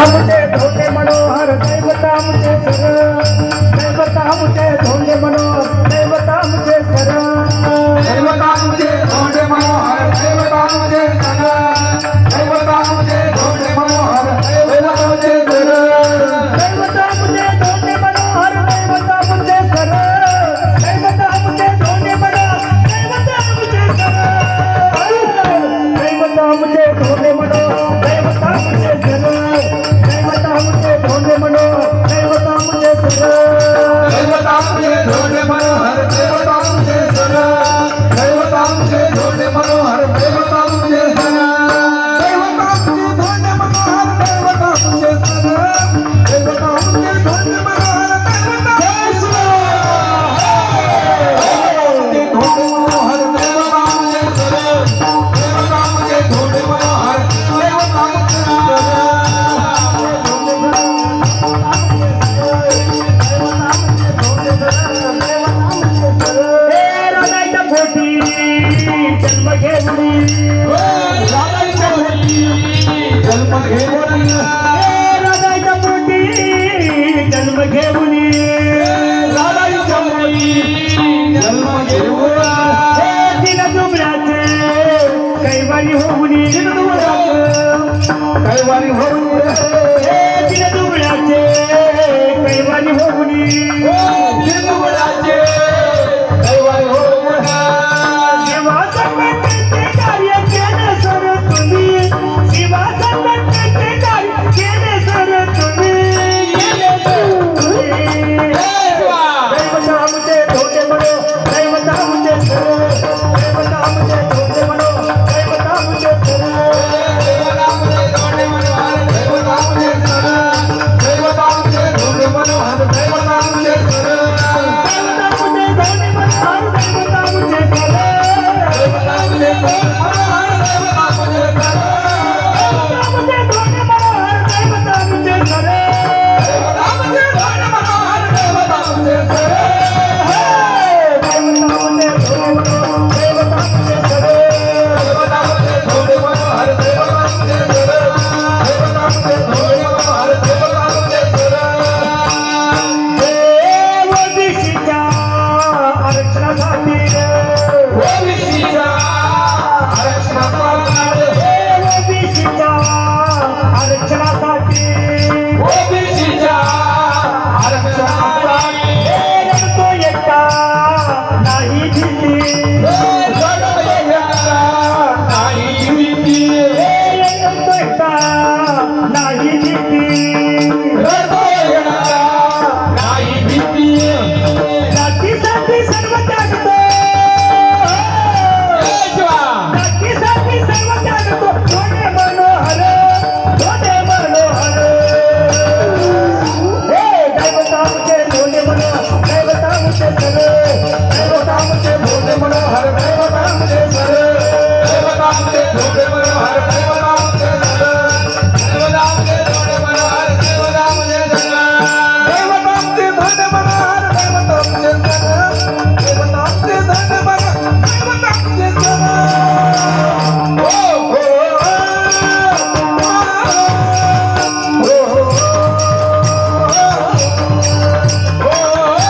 आमचे धोंडे मनोहर दैवत आमचे सर दैवत आमचे धोंडे मनोहर दैवत आमचे सर दैवत आमचे धोंडे मनोहर दैवत आमचे सर दैवत आमचे धोंडे मनोहर दैवत आमचे सर दैवत आमचे धोंडे मनोहर दैवत आमचे सर दैवत आमचे धोंडे मनोहर दैवत आमचे सर दैवत आमचे धोंडे मनोहर दैवत आमचे सर दैवत आमचे धोंडे मनोहर दैवत आमचे सर दैवत आमचे धोंडे मनोहर दैवत आमचे सर दैवत आमचे धोंडे मनोहर दैवत आमचे सर दैवत आमचे धोंडे मनोहर दैवत आमचे सर दैवत आमचे धोंडे मनोहर दैवत आमचे सर धोंडे मनोहर दैवत आमचे सर दैवत आमचे धोंडे मनोहर दैवत आमचे राधाच्या पोटी जन्म घेऊन राधाच्या पोटी जन्म घेऊन राधाच्या पोटी जन्म घेऊन राधाच्या पोटी जन्म घेऊन तिला दुबळ्याचे कैवारी होऊन कैवारी होऊन तिला दुबळ्याचे कैवारी होऊन